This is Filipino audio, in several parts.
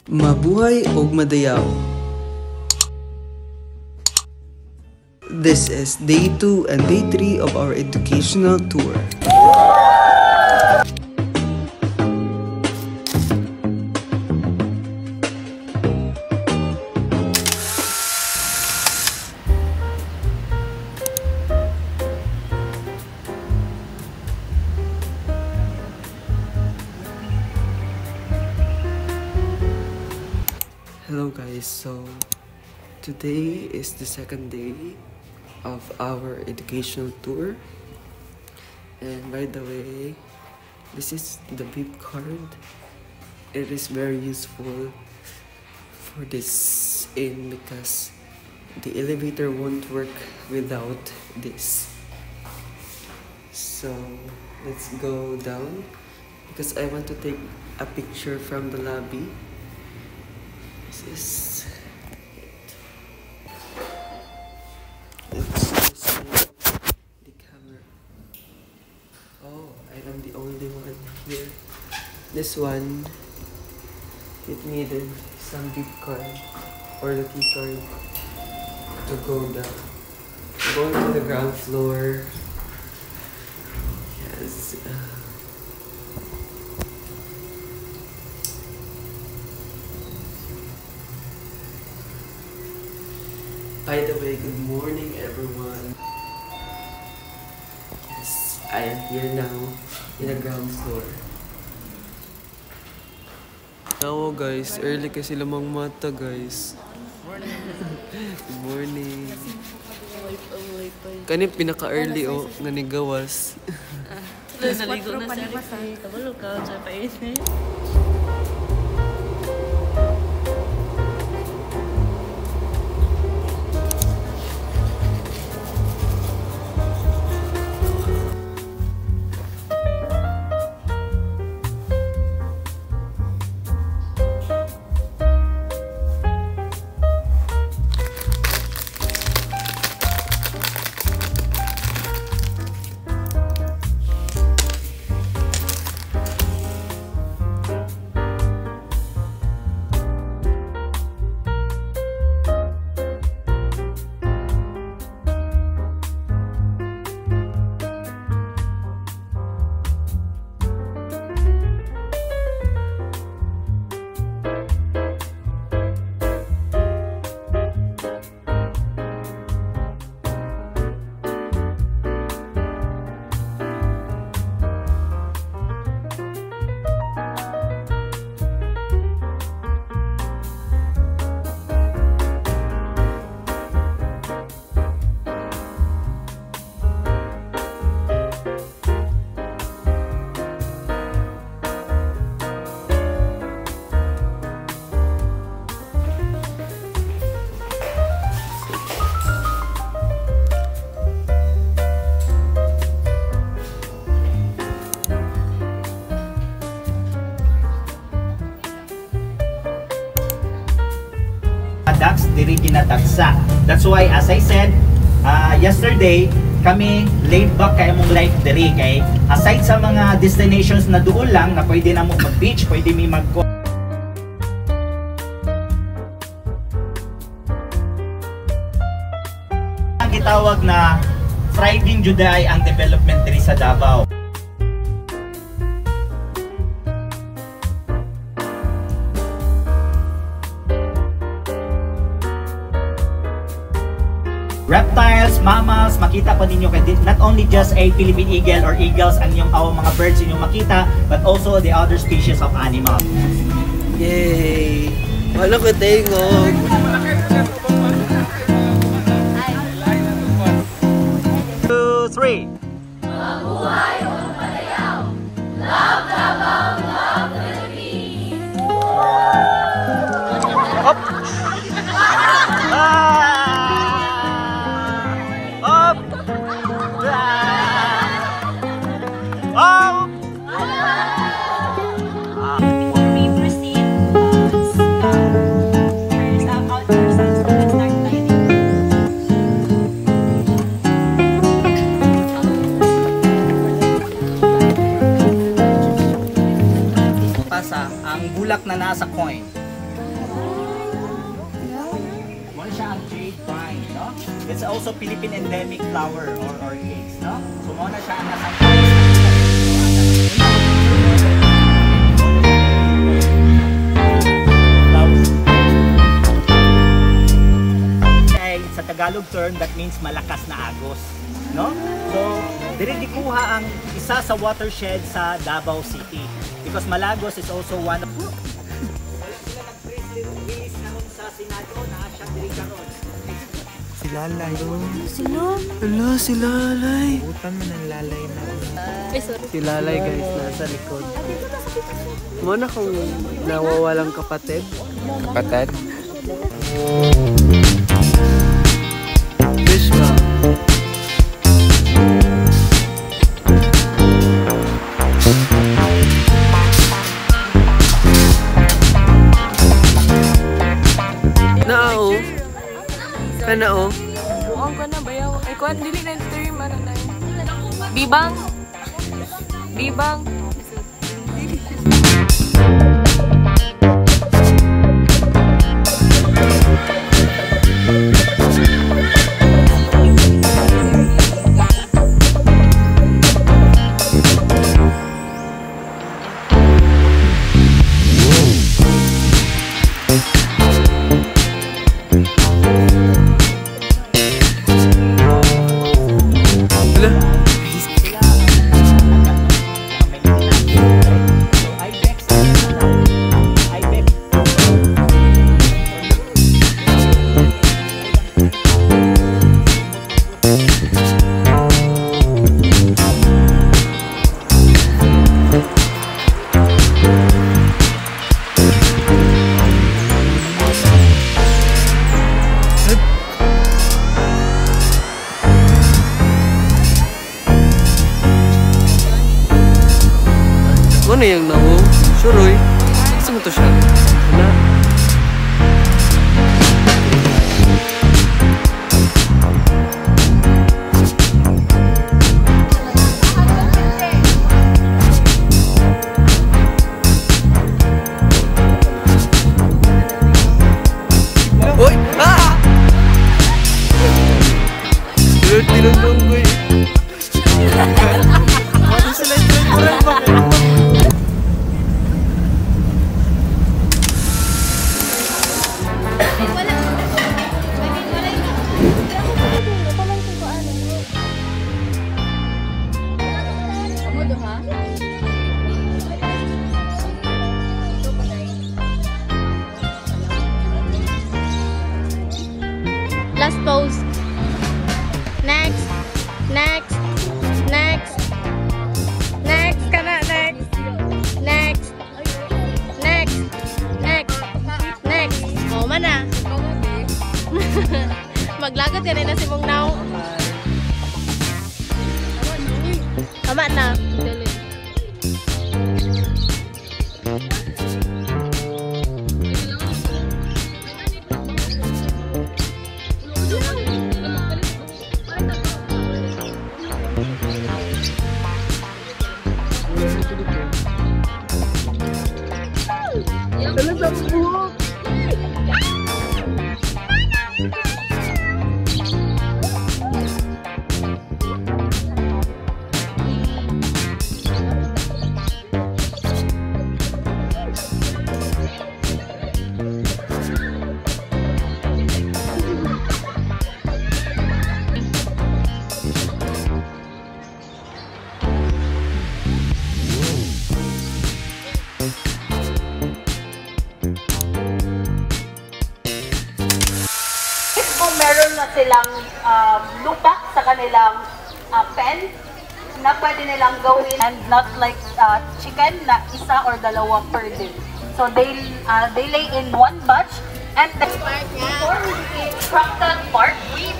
Mabuhay og madayaw. This is day 2 and day 3 of our educational tour. Hello guys, so today is the second day of our educational tour, and by the way, this is the beep card. It is very useful for this in because the elevator won't work without this. So let's go down because I want to take a picture from the lobby. This is it. Let's just set the camera. Oh, I am the only one here. This one, it needed some beep card or the key card to go down. Going to the ground floor. Yes. By the way, good morning everyone. Yes, I am here now in the ground floor. Now guys, early kasi lamang mata guys. Good morning. Kani pinaka-early oh, nanigawas. Naligo na sa likod. Tabalo ka, sa painit. Ducks diri ginatagsa. That's why as I said yesterday, kami laid back kay mong life diri kay aside sa mga destinations na duol lang na pwede na mo mag-beach, pwede mi mag ang gitawag na thriving Juday ang development diri sa Davao. Reptiles, mammals, makita pa ninyo kay not only just a Philippine eagle or eagles ang yung mga birds inyong makita, but also the other species of animals. Yay! Wala ko tingog! 2, 3. Mabuhay o madayaw! Love Davao, love Philippines! Up! Up! Up! Before we proceed, first outdoor songs, let's start lighting. Pasa ang bulak na nasa coin. no? It's also Philippine endemic flower or orchids, no? So mo na siya ang nasang sa Tagalog term, that means malakas na agos, no? So, diri gikuha ang isa sa watershed sa Davao City because Malagos is also one of sa Senado na siya diri karon. Si Lalay. Sino? Hala, si Lalay. Butan mo ng Lalay na. Ay, sorry. Si Lalay guys, nasa likod. Muna kung nawawalang kapatid. Kapatid? Fish ba? Nao? Kanao? Buong ko na bayaw. Ay, kuhan, dili na ito yung ano na yun. Bibang! Bibang! Ano yung nao? Suroy. Kasi mo to siya. Ano? Uy! Ah! Tinong ko eh. Ano sila yung kurang ba? Last pose. Next. Next. Next. Next. Kana next. Next. Next. Next. Next. Oh, mana? Maglagat yan na si Mong Now. Tama na. Meron na silang lupa sa kanilang pen na pwede nilang gawin and not like chicken na isa or dalawa per day. So they lay in one batch and then before we became Crocodile Park, we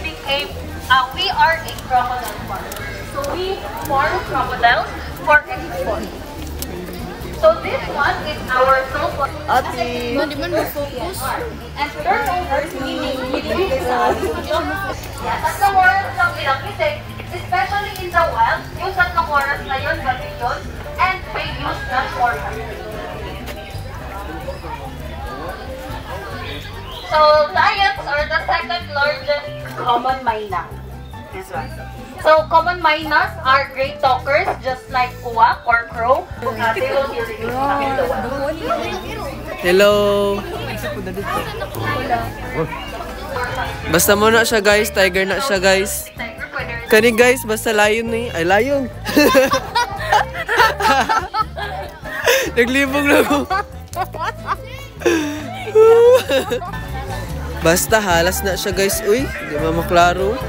are a crocodile park. So we farm crocodiles for export. So this one is our soul. Ate! Hindi man mag-focus. And turnovers meaning tatlong oras lang ilang kisig, especially in the wild, yung tatlong oras na yun gabi yun, and may use that for hunting. So lions are the second largest common myna. This one. So, common mynas are great talkers, just like uwak or crow. They will hear you. Hello. Basta mo na siya guys, tiger na siya guys. Kani guys, basta lion ni. Ay, lion. Naglibog na ako. Basta halas na siya guys. Uy, di ba maklaro?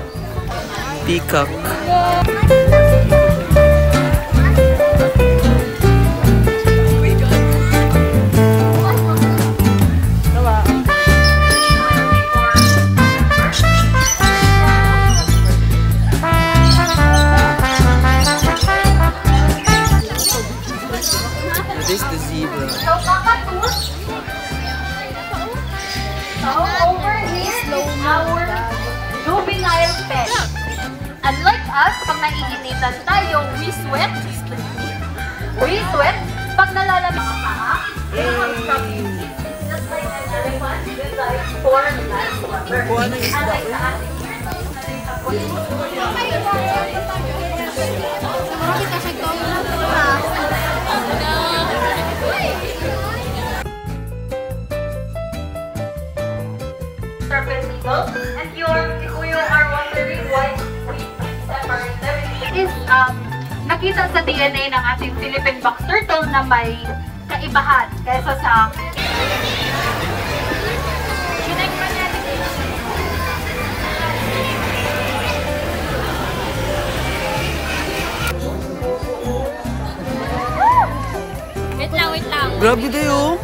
Peacock. This is the zebra. So, kakatoon. So, over here is our juvenile pet. Unlike us, pag naiinitan tayo, we sweat. We sweat. Pag nalalamang ang paa, it comes from just like an elephant, besides for nice water. Unlike sa ating serpent eagle. And if you are wondering why we separate them, is nakita sa DNA ng ating Philippine box turtle na may kaibahan kaysa sa Wait lang. Grabe kayo.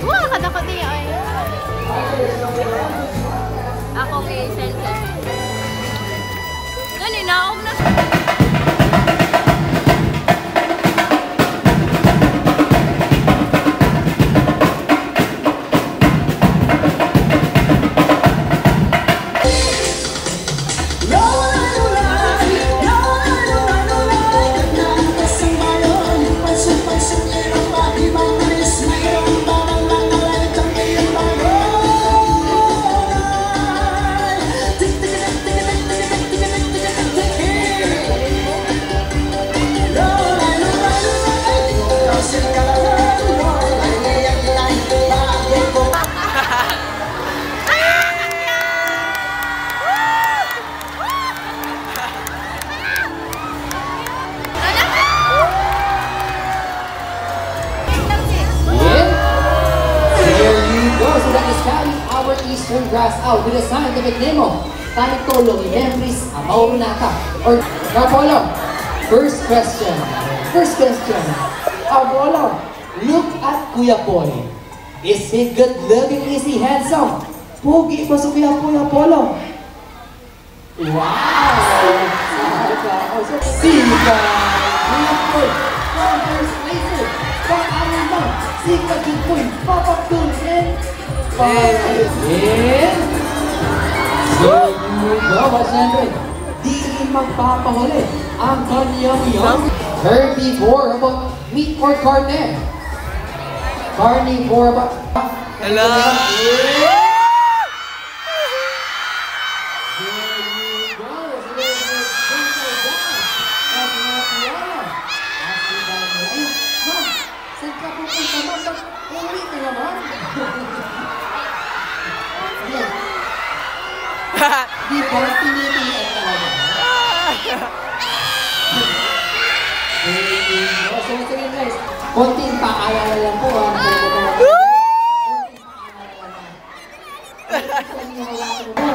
Wow, kadako niya ay. Ako kay Selka. Gani, naom na. Eastern grass out with a scientific name of Tanitolo Membris Amaunata or Apollo. First question. Apollo, look at Kuya Boy. Is he good looking? Is he handsome? Pogi ba si Kuya Boy, Apollo? Wow! Sika! Kuya Boy! First placer! Pang-amin mo! Sika Gitboy! Papagtulin! And so you go, siyempre, di magpapahuli ang kanyang young herbivore about meat or carne? Carnivore about... Hello! Saan ka pupunta mo? Uwi ka naman. Di ba tinitiyan talaga? So sige guys, konting paalala lang po.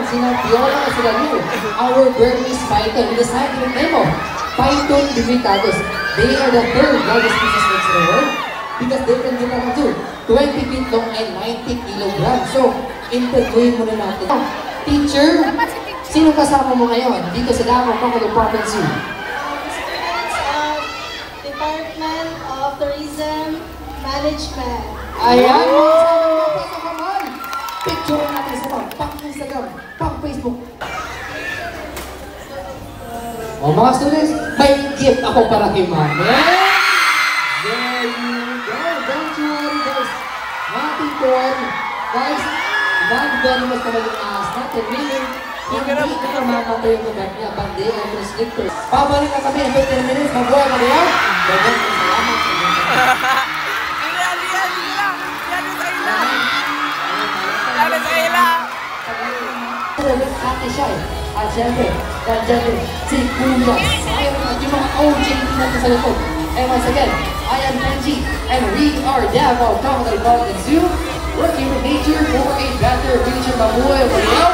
Sina Viola at sila Lou, our Burmese python with the scientific name of Python vivicatus. They are the third largest species in the world because they can get up to 20 feet long and 90 kilograms. So, interviewin muna natin. Teacher, sino kasama mo ngayon dito sa Davao Cocolor Province Zoo? Department of Tourism Management. Ayan, mga kasama sa kamay. Picture natin sa pang-Instagram, pang-Facebook. O mga students, may gift ako para kay ma'am. There you go. Don't you worry guys. Nothing to worry. Guys, non-venomous naman yung ahas natin. Meaning, hindi ka mamatay yung ugat niya, but they are restrictors. Pabalik na kami in 15 minutes. Mabuhay ka niya. Salamat sa Ate siya eh. At syempre, nandiyan si Kuya. Ayun at yung mga OG natin sa likod. And once again, I am Benji, and we are Davao Crocodile Park and Zoo, working with nature for a better future. Mabuhay mo niyo!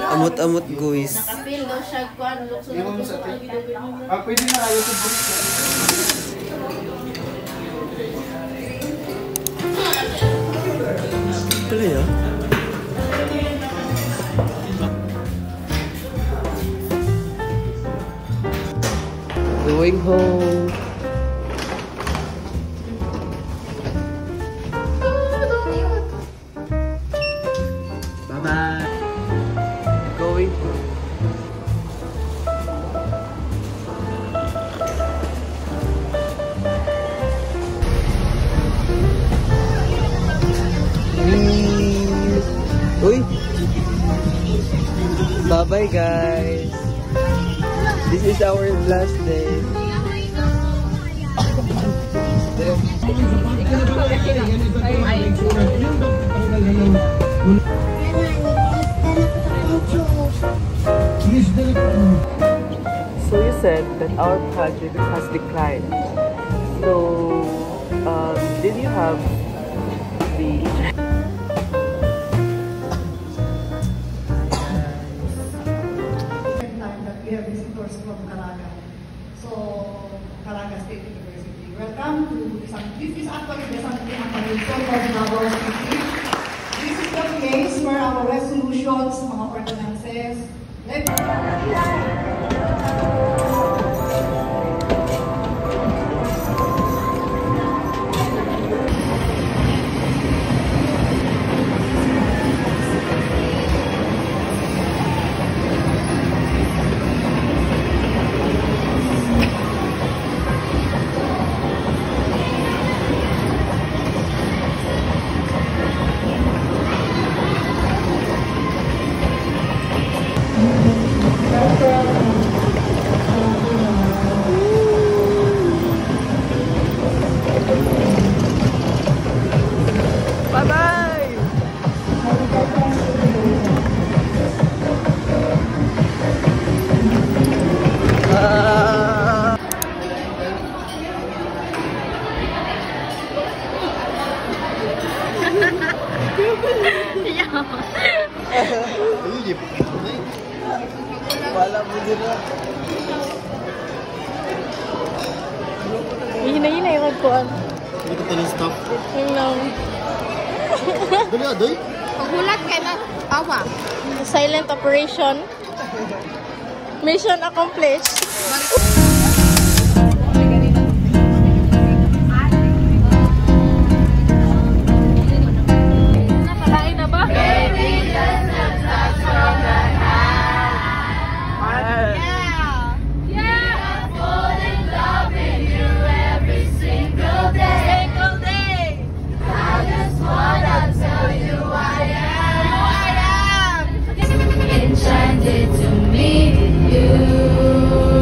Amot-amot guys. Nakapil daw siya kuan lukso na gusto ko Pwede na kayo sa Pala ya? Going home. Bye-bye. Going home. Uy! Bye-bye guys! This is our last day. So you said that our project has declined. So, did you have the that we have visitors from Caraga. So, Caraga State University. Welcome to this is actually the San of Davao City. This is the place where our resolutions, mga ordinances, Wala mo din na. Hina-hina yung magkuhan. Hindi ka tayo stop. Yung lang. Dali adoy. Paghulat kay awa. Silent operation. Mission accomplished. Nakalain na ba? Enchanted to meet you.